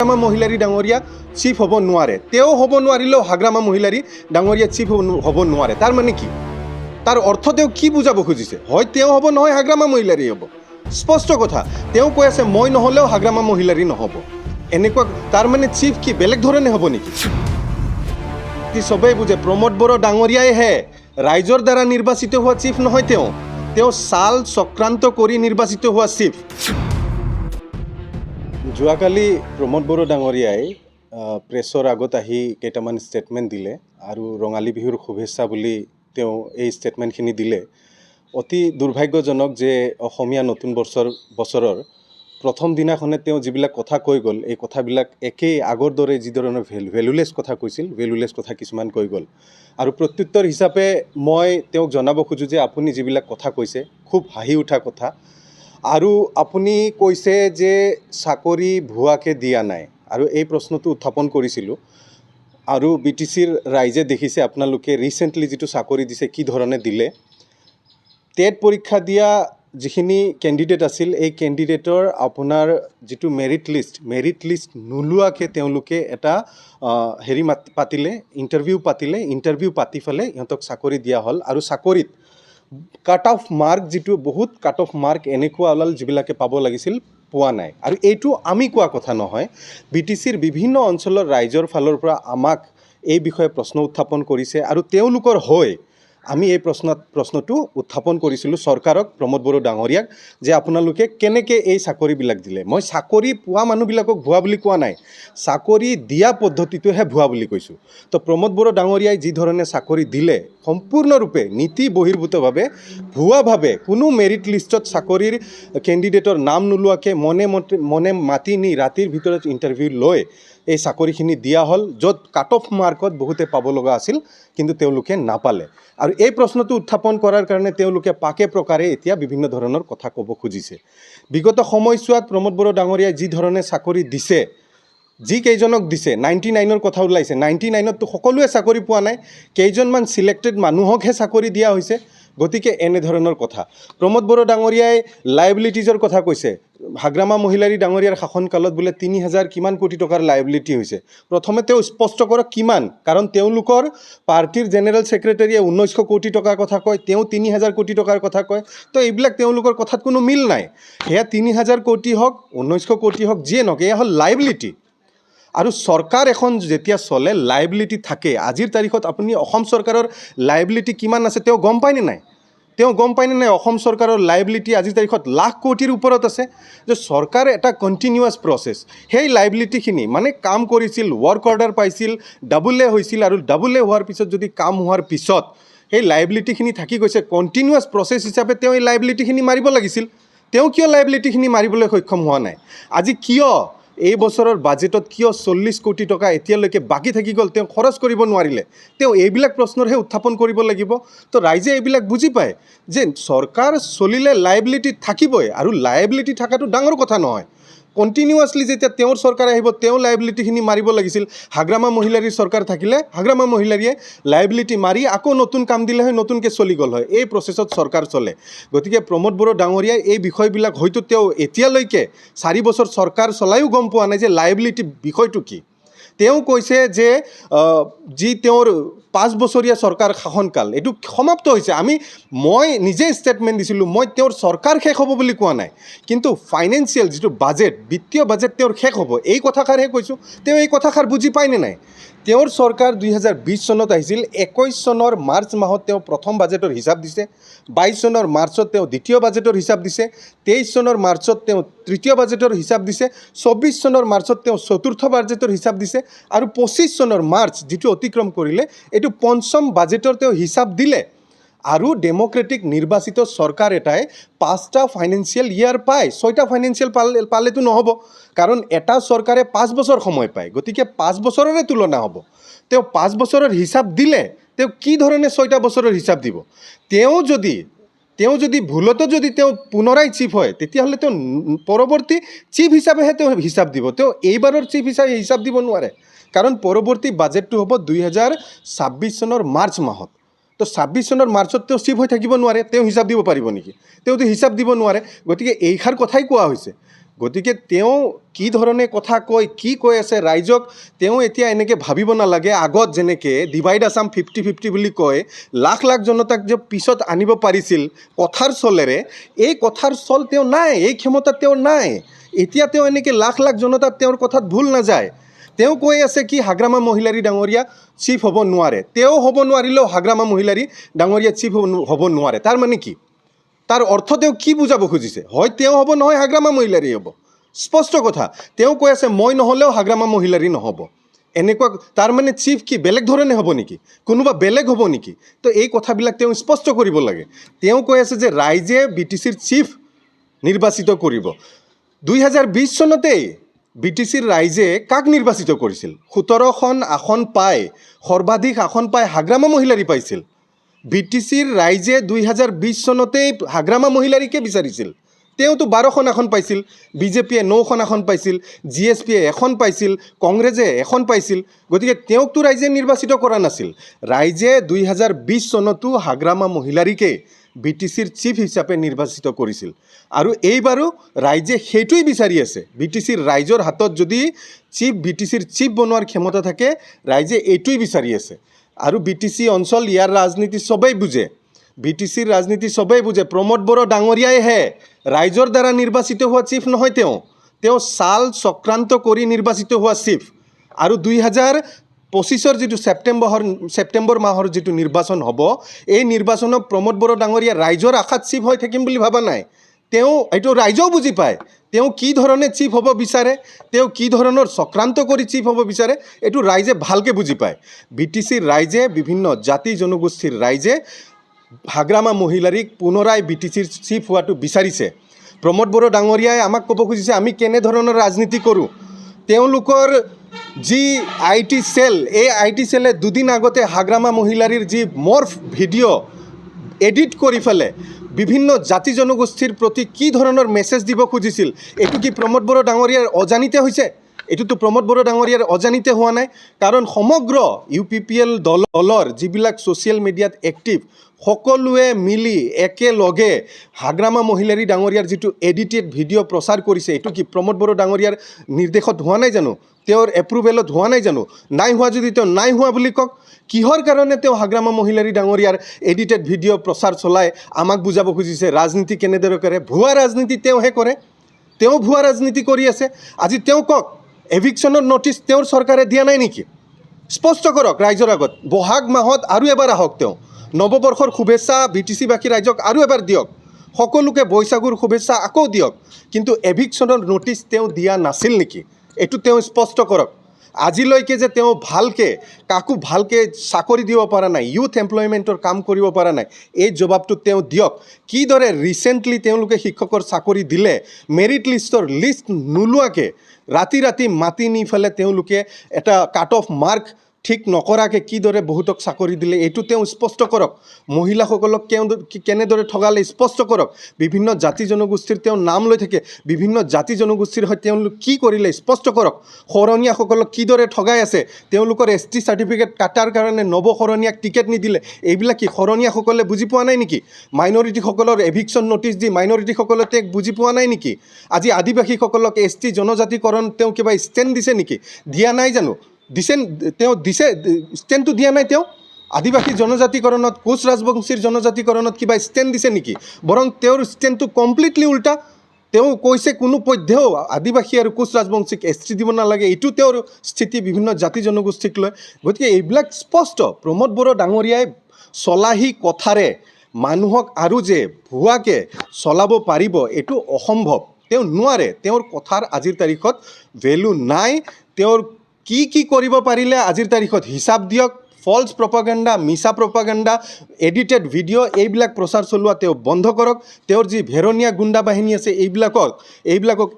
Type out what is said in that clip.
হাগ্ৰামা মহিলাৰী ডাঙৰীয়া চিফ হ'ব নোৱাৰে, তেওঁ হ'ব নোৱাৰিলেও হাগ্ৰামা মহিলাৰী ডাঙৰীয়া চিফ হ'ব নোৱাৰে। তাৰ মানে কি? তাৰ অৰ্থ তেওঁ কি বুজাব খুজিছে? হয় তেওঁ হ'ব, নহয় হাগ্ৰামা মহিলাৰী হ'ব। স্পষ্ট কথা। তেওঁ কৈ আছে মই নহ'লেও হাগ্ৰামা মহিলাৰী নহ'ব। এনেকুৱা তাৰ মানে চিফ কি বেলেগ ধৰণে হ'ব নেকি? চবেই বুজে প্ৰমোদ বড়ো ডাঙৰীয়াইহে ৰাইজৰ দ্বাৰা নিৰ্বাচিত হোৱা চিফ নহয়। তেওঁ চাল চক্ৰান্ত কৰি নিৰ্বাচিত হোৱা চিফ। যোৱাকালি প্ৰমোদ বড়ো ডাঙৰীয়াই প্ৰেছৰ আগত আহি কেইটামান ষ্টেটমেণ্ট দিলে আৰু ৰঙালী বিহুৰ শুভেচ্ছা বুলি তেওঁ এই ষ্টেটমেণ্টখিনি দিলে। অতি দুৰ্ভাগ্যজনক যে অসমীয়া নতুন বছৰৰ প্ৰথম দিনাখনে তেওঁ যিবিলাক কথা কৈ গ'ল, এই কথাবিলাক একেই আগৰ দৰে যি ধৰণৰ ভেলুলেছ কথা কৈছিল, ভেলুলেছ কথা কিছুমান কৈ গ'ল। আৰু প্ৰত্যুত্তৰ হিচাপে মই তেওঁক জনাব খোজোঁ যে আপুনি যিবিলাক কথা কৈছে খুব হাঁহি উঠা কথা। আৰু আপুনি কৈছে যে চাকৰি ভুৱাকৈ দিয়া নাই, আৰু এই প্ৰশ্নটো উত্থাপন কৰিছিলোঁ। আৰু BTCৰ ৰাইজে দেখিছে আপোনালোকে ৰিচেণ্টলি যিটো চাকৰি দিছে কি ধৰণে দিলে। টেট পৰীক্ষা দিয়া যিখিনি কেণ্ডিডেট আছিল, এই কেণ্ডিডেটৰ আপোনাৰ যিটো মেৰিট লিষ্ট নোলোৱাকৈ তেওঁলোকে এটা ইণ্টাৰভিউ পাতি পেলাই ইহঁতক চাকৰি দিয়া হ'ল। আৰু চাকৰিত কাট অফ মাৰ্ক যিটো বহুত কাট অফ মাৰ্ক এনেকুৱা ওলাল যিবিলাকে পাব লাগিছিল পোৱা নাই। আৰু এইটো আমি কোৱা কথা নহয়, BTCৰ বিভিন্ন অঞ্চলৰ ৰাইজৰ ফালৰ পৰা আমাক এই বিষয়ে প্ৰশ্ন উত্থাপন কৰিছে। আৰু তেওঁলোকৰ হৈ আমি এই প্ৰশ্নটো উত্থাপন কৰিছিলোঁ চৰকাৰক, প্ৰমোদ বড়ো ডাঙৰীয়াক, যে আপোনালোকে কেনেকৈ এই চাকৰিবিলাক দিলে। মই চাকৰি পোৱা মানুহবিলাকক ভুৱা বুলি কোৱা নাই, চাকৰি দিয়া পদ্ধতিটোহে ভুৱা বুলি কৈছোঁ। তো প্ৰমোদ বড়ো ডাঙৰীয়াই যি ধৰণে চাকৰি দিলে সম্পূৰ্ণৰূপে নীতি বহিৰ্ভূতভাৱে ভুৱাভাৱে কোনো মেৰিট লিষ্টত চাকৰিৰ কেণ্ডিডেটৰ নাম নোলোৱাকৈ মনে মাতি নি ৰাতিৰ ভিতৰত ইণ্টাৰভিউ লৈ এই চাকৰিখিনি দিয়া হ'ল, য'ত কাট অফ মাৰ্কত বহুতে পাব লগা আছিল কিন্তু তেওঁলোকে নাপালে। আৰু এই প্ৰশ্নটো উত্থাপন কৰাৰ কাৰণে তেওঁলোকে পাকে প্ৰকাৰে এতিয়া বিভিন্ন ধৰণৰ কথা ক'ব খুজিছে। বিগত সময়ছোৱাত প্ৰমোদ বড়ো ডাঙৰীয়াই যি ধৰণে চাকৰি দিছে, যি কেইজনক দিছে, 99ৰ কথা ওলাইছে, 99ততো সকলোৱে চাকৰি পোৱা নাই, কেইজনমান ছিলেক্টেড মানুহকহে চাকৰি দিয়া হৈছে। গতিকে এনেধৰণৰ কথা। প্ৰমোদ বড়ো ডাঙৰীয়াই লাইবিলিটিজৰ কথা কৈছে। হাগ্ৰামা মহিলাৰী ডাঙৰীয়াৰ শাসনকালত বোলে 3000 কিমান কোটি টকাৰ লাইবিলিটি হৈছে। প্ৰথমে তেওঁ স্পষ্ট কৰক কিমান, কাৰণ তেওঁলোকৰ পাৰ্টিৰ জেনেৰেল ছেক্ৰেটাৰীয়ে 1900 কোটি টকাৰ কথা কয়, তেওঁ 3000 কোটি টকাৰ কথা কয়। তো এইবিলাক তেওঁলোকৰ কথাত কোনো মিল নাই। সেয়া 3000 কোটি হওক 1900 কোটি হওক যিয়ে নহওক, এয়া হ'ল লাইবিলিটি। আৰু চৰকাৰ এখন যেতিয়া চলে লাইবিলিটি থাকে। আজিৰ তাৰিখত আপুনি অসম চৰকাৰৰ লাইবিলিটি কিমান আছে তেওঁ গম পায়নে নাই? অসম চৰকাৰৰ লাইবিলিটি আজিৰ তাৰিখত লাখ কোটিৰ ওপৰত আছে। যে চৰকাৰ এটা কণ্টিনিউৱাছ প্ৰচেছ, সেই লাইবিলিটিখিনি মানে কাম কৰিছিল, ৱৰ্ক অৰ্ডাৰ পাইছিল, ডাবল এ হৈছিল, আৰু ডাবল এ হোৱাৰ পিছত যদি কাম হোৱাৰ পিছত সেই লাইবিলিটিখিনি থাকি গৈছে, কণ্টিনিউৱাছ প্ৰচেছ হিচাপে তেওঁ এই লাইবিলিটিখিনি মাৰিব লাগিছিল। তেওঁ কিয় লাইবিলিটিখিনি মাৰিবলৈ সক্ষম হোৱা নাই? আজি কিয় এই বছৰৰ বাজেটত কিয় 40 কোটি টকা এতিয়ালৈকে বাকী থাকি গ'ল, তেওঁ খৰচ কৰিব নোৱাৰিলে? তেওঁ এইবিলাক প্ৰশ্নৰহে উত্থাপন কৰিব লাগিব। তো ৰাইজে এইবিলাক বুজি পায় যে চৰকাৰ চলিলে লাইবিলিটি থাকিবই, আৰু লাইবিলিটি থকাটো ডাঙৰ কথা নহয়। কণ্টিনিউৱাছলি যেতিয়া তেওঁৰ চৰকাৰ আহিব তেওঁ লাইবিলিটিখিনি মাৰিব লাগিছিল। হাগ্ৰামা মহিলাৰীৰ চৰকাৰ থাকিলে হাগ্ৰামা মহিলাৰীয়ে লাইবিলিটি মাৰি আকৌ নতুন কাম দিলে হয়, নতুনকৈ চলি গ'ল হয়। এই প্ৰচেছত চৰকাৰ চলে। গতিকে প্ৰমোদ বড়ো ডাঙৰীয়াই এই বিষয়বিলাক হয়তো তেওঁ এতিয়ালৈকে 4 বছৰ চৰকাৰ চলায়ো গম পোৱা নাই যে লাইবিলিটি বিষয়টো কি। তেওঁ কৈছে যে যি তেওঁৰ 5 বছৰীয়া চৰকাৰ শাসনকাল এইটো সমাপ্ত হৈছে। মই নিজে ষ্টেটমেণ্ট দিছিলোঁ, মই তেওঁৰ চৰকাৰ শেষ হ'ব বুলি কোৱা নাই, কিন্তু ফাইনেন্সিয়েল যিটো বাজেট, বিত্তীয় বাজেট তেওঁৰ শেষ হ'ব এই কথাষাৰহে কৈছোঁ। তেওঁ এই কথাষাৰ বুজি পায়নে নাই? তেওঁৰ চৰকাৰ 2020 চনত আহিছিল, 21 চনৰ মাৰ্চ মাহত তেওঁ প্ৰথম বাজেটৰ হিচাপ দিছে, 22 চনৰ মাৰ্চত তেওঁ দ্বিতীয় বাজেটৰ হিচাপ দিছে, 23 চনৰ মাৰ্চত তেওঁ তৃতীয় বাজেটৰ হিচাপ দিছে, 24 চনৰ মাৰ্চত তেওঁ চতুৰ্থ বাজেটৰ হিচাপ দিছে, আৰু 25 চনৰ মাৰ্চ যিটো অতিক্ৰম কৰিলে এইটো পঞ্চম বাজেটৰ তেওঁ হিচাপ দিলে। আৰু ডেম'ক্ৰেটিক নিৰ্বাচিত চৰকাৰ এটাই 5টা ফাইনেন্সিয়েল ইয়াৰ পায়, 6টা ফাইনেন্সিয়েল পালেতো নহ'ব, কাৰণ এটা চৰকাৰে 5 বছৰ সময় পায়। গতিকে 5 বছৰৰে তুলনা হ'ব। তেওঁ 5 বছৰৰ হিচাপ দিলে, তেওঁ কি ধৰণে 6টা বছৰৰ হিচাপ দিব? তেওঁ যদি ভুলতো যদি তেওঁ পুনৰাই চিফ হয়, তেতিয়াহ'লে তেওঁ পৰৱৰ্তী চিফ হিচাপেহে তেওঁ হিচাপ দিব। তেওঁ এইবাৰৰ চিফ হিচাপে হিচাপ দিব নোৱাৰে, কাৰণ পৰৱৰ্তী বাজেটটো হ'ব 2026 চনৰ মাৰ্চ মাহত। তো 26 চনৰ মাৰ্চত তেওঁ চিফ হৈ থাকিব নোৱাৰে, তেওঁ হিচাপ দিব পাৰিব নেকি? তেওঁতো হিচাপ দিব নোৱাৰে। গতিকে এইষাৰ কথাই কোৱা হৈছে গতিকে তেওঁ কি ধৰণে কথা কয় কি কৈ আছে ৰাইজক তেওঁ এতিয়া এনেকৈ ভাবিব নালাগে আগত যেনেকৈ ডিভাইড আছাম 50-50 বুলি কয় লাখ লাখ জনতাক যে পিছত আনিব পাৰিছিল কথাৰ চলেৰে এই কথাৰ চল তেওঁ নাই এই ক্ষমতা তেওঁৰ নাই এতিয়া তেওঁ এনেকৈ লাখ লাখ জনতাত তেওঁৰ কথাত ভুল নাযায় তেওঁ কৈ আছে কি হাগ্ৰামা মহিলাৰী ডাঙৰীয়া চিফ হ'ব নোৱাৰে তেওঁ হ'ব নোৱাৰিলেও হাগ্ৰামা মহিলাৰী ডাঙৰীয়া চিফ হ'ব নোৱাৰে তাৰ মানে কি তাৰ অৰ্থ তেওঁ কি বুজাব খুজিছে হয় তেওঁ হ'ব নহয় হাগ্ৰামা মহিলাৰী হ'ব স্পষ্ট কথা তেওঁ কৈ আছে মই নহ'লেও হাগ্ৰামা মহিলাৰী নহ'ব এনেকুৱা তাৰ মানে চিফ কি বেলেগ ধৰণে হ'ব নেকি কোনোবা বেলেগ হ'ব নেকি তো এই কথাবিলাক তেওঁ স্পষ্ট কৰিব লাগে তেওঁ কৈ আছে যে ৰাইজে BTCৰ চিফ নিৰ্বাচিত কৰিব 2020 চনতেই BTCৰ ৰাইজে কাক নিৰ্বাচিত কৰিছিল 17খন আসন পাই সৰ্বাধিক আসন পাই হাগ্ৰামা মহিলাৰী পাইছিল BTCৰ ৰাইজে 2020 চনতেই হাগ্ৰামা মহিলাৰীকে বিচাৰিছিল তেওঁতো 12খন আসন পাইছিল বিজেপিয়ে 9খন আসন পাইছিল GSPয়ে এখন পাইছিল কংগ্ৰেছে এখন পাইছিল গতিকে তেওঁকতো ৰাইজে নিৰ্বাচিত কৰা নাছিল ৰাইজে 2020 চনতো হাগ্ৰামা মহিলাৰীকে BTCৰ চিফ হিচাপে নিৰ্বাচিত কৰিছিল আৰু এইবাৰো ৰাইজে সেইটোই বিচাৰি আছে BTCৰ ৰাইজৰ হাতত যদি BTCৰ চিফ বনোৱাৰ ক্ষমতা থাকে ৰাইজে এইটোই বিচাৰি আছে আৰু BTC অঞ্চল ইয়াৰ ৰাজনীতি সবেই বুজে BTCৰ ৰাজনীতি সবেই বুজে প্ৰমোদ বড়ো ডাঙৰীয়াইহে ৰাইজৰ দ্বাৰা নিৰ্বাচিত হোৱা চিফ নহয় তেওঁ সাল চক্ৰান্ত কৰি নিৰ্বাচিত হোৱা চিফ আৰু 2025ৰ যিটো ছেপ্টেম্বৰ মাহৰ যিটো নিৰ্বাচন হ'ব এই নিৰ্বাচনত প্ৰমোদ বড়ো ডাঙৰীয়া ৰাইজৰ আশাত চিফ হৈ থাকিম বুলি ভাবা নাই তেওঁ এইটো ৰাইজেও বুজি পায় তেওঁ কি ধৰণে চিফ হ'ব বিচাৰে তেওঁ কি ধৰণৰ চক্ৰান্ত কৰি চিফ হ'ব বিচাৰে এইটো ৰাইজে ভালকৈ বুজি পায় BTCৰ ৰাইজে বিভিন্ন জাতি জনগোষ্ঠীৰ ৰাইজে হাগ্ৰামা মহিলাৰীক পুনৰাই BTCৰ চিফ হোৱাটো বিচাৰিছে প্ৰমোদ বড়ো ডাঙৰীয়াই আমাক ক'ব খুজিছে আমি কেনেধৰণৰ ৰাজনীতি কৰোঁ তেওঁলোকৰ যি IT চেল এই IT চেলে দুদিন আগতে হাগ্ৰামা মহিলাৰীৰ যি মৰ্ফ ভিডিঅ' এডিট কৰি ফেলে বিভিন্ন জাতি জনগোষ্ঠীৰ প্ৰতি কি ধৰণৰ মেছেজ দিব খুজিছিল এইটো কি প্ৰমোদ বড়ো ডাঙৰীয়াৰ অজানিতে হৈছে এইটোতো প্ৰমোদ বড়ো ডাঙৰীয়াৰ অজানিতে হোৱা নাই কাৰণ সমগ্ৰ UPPL দলৰ যিবিলাক ছ'চিয়েল মিডিয়াত এক্টিভ সকলোৱে মিলি একেলগে হাগ্ৰামা মহিলাৰী ডাঙৰীয়াৰ যিটো এডিটেড ভিডিঅ' প্ৰচাৰ কৰিছে এইটো কি প্ৰমোদ বড়ো ডাঙৰীয়াৰ নিৰ্দেশত হোৱা নাই জানো তেওঁৰ এপ্ৰুভেলত হোৱা নাই জানো নাই হোৱা যদি তেওঁ নাই হোৱা বুলি কওক কিহৰ কাৰণে তেওঁ হাগ্ৰামা মহিলাৰী ডাঙৰীয়াৰ এডিটেড ভিডিঅ' প্ৰচাৰ চলাই আমাক বুজাব খুজিছে ৰাজনীতি কেনেদৰে কৰে ভুৱা ৰাজনীতি তেওঁহে কৰে তেওঁ ভুৱা ৰাজনীতি কৰি আছে আজি তেওঁ কওক এভিকশ্যনৰ নটিচ তেওঁৰ চৰকাৰে দিয়া নাই নেকি স্পষ্ট কৰক ৰাইজৰ আগত বহাগ মাহত আৰু এবাৰ আহক তেওঁ নৱবৰ্ষৰ শুভেচ্ছা BTCবাসী ৰাইজক আৰু এবাৰ দিয়ক সকলোকে বৈশাগুৰ শুভেচ্ছা আকৌ দিয়ক কিন্তু এভিকশ্যনৰ নটিচ তেওঁ দিয়া নাছিল নেকি এইটো তেওঁ স্পষ্ট কৰক আজিলৈকে যে তেওঁ ভালকৈ কাকো ভালকৈ চাকৰি দিব পৰা নাই ইউথ এমপ্লয়মেণ্টৰ কাম কৰিব পৰা নাই এই জবাবটো তেওঁ দিয়ক কিদৰে ৰিচেণ্টলি তেওঁলোকে শিক্ষকৰ চাকৰি দিলে মেৰিট লিষ্টৰ লিষ্ট নোলোৱাকৈ ৰাতি ৰাতি মাতি নি ফেলে তেওঁলোকে এটা কাট অফ মাৰ্ক ঠিক নকৰাকৈ কিদৰে বহুতক চাকৰি দিলে এইটো তেওঁ স্পষ্ট কৰক মহিলাসকলক কেনেদৰে ঠগালে স্পষ্ট কৰক বিভিন্ন জাতি জনগোষ্ঠীৰ তেওঁ নাম লৈ থাকে বিভিন্ন জাতি জনগোষ্ঠীৰ সৈতে তেওঁলোক কি কৰিলে স্পষ্ট কৰক শৰণীয়াসকলক কিদৰে ঠগাই আছে তেওঁলোকৰ ST চাৰ্টিফিকেট কাটাৰ কাৰণে নৱশৰণীয়াক টিকেট নিদিলে এইবিলাক কি শৰণীয়াসকলে বুজি পোৱা নাই নেকি মাইনৰিটিসকলৰ এভিকশ্যন নটিচ দি মাইনৰিটিসকলে তেওঁক বুজি পোৱা নাই নেকি আজি আদিবাসীসকলক ST জনজাতিকৰণ তেওঁ কিবা ষ্টেণ্ড দিছে নেকি দিয়া নাই জানো তেওঁ দিছে ষ্টেণ্ডটো দিয়া নাই তেওঁ আদিবাসী জনজাতিকৰণত কোচ ৰাজবংশীৰ জনজাতিকৰণত কিবা ষ্টেণ্ড দিছে নেকি বৰং তেওঁৰ ষ্টেণ্ডটো কমপ্লিটলি উল্টা তেওঁ কৈছে কোনো পধ্যেও আদিবাসী আৰু কোচ ৰাজবংশীক ST দিব নালাগে এইটো তেওঁৰ স্থিতি বিভিন্ন জাতি জনগোষ্ঠীক লৈ গতিকে এইবিলাক স্পষ্ট প্ৰমোদ বড়ো ডাঙৰীয়াই চলাহী কথাৰে মানুহক আৰু যে ভুৱাকৈ চলাব পাৰিব এইটো অসম্ভৱ তেওঁ নোৱাৰে তেওঁৰ কথাৰ আজিৰ তাৰিখত ভেলু নাই তেওঁৰ কি কৰিব পাৰিলে আজিৰ তাৰিখত হিচাপ দিয়ক ফলছ প্ৰপাগাণ্ডা মিছা প্ৰপাগাণ্ডা এডিটেড ভিডিঅ' এইবিলাক প্ৰচাৰ চলোৱা তেওঁ বন্ধ কৰক তেওঁৰ যি ভেৰণীয়া গুণ্ডা বাহিনী আছে এইবিলাকক